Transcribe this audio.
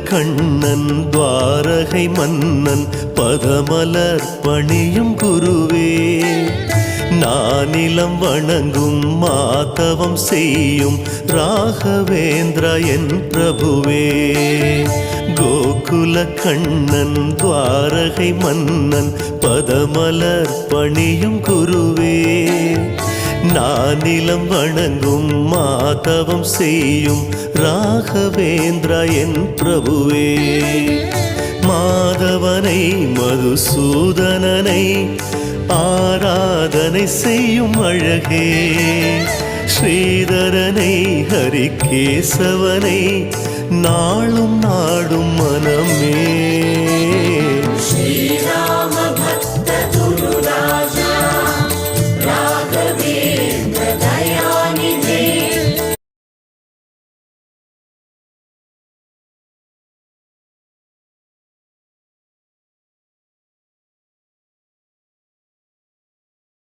கண்ணன் துவாரகை மன்னன் பதமலர் பணியும் குருவே, நானிலம் வணங்கும் மாதவம் செய்யும் ராகவேந்திரா என் பிரபுவே. கோகுல கண்ணன் துவாரகை மன்னன் பதமலர் பணியும் குருவே, நானிலம் வணங்கும் மாதவம் செய்யும் ராகவேந்திரா என் பிரபுவே. மாதவனை மதுசூதனனை ஆராதனை செய்யும் அழகே, ஸ்ரீதரனை ஹரிகேசவனை நாளும் நாடும் மனமே.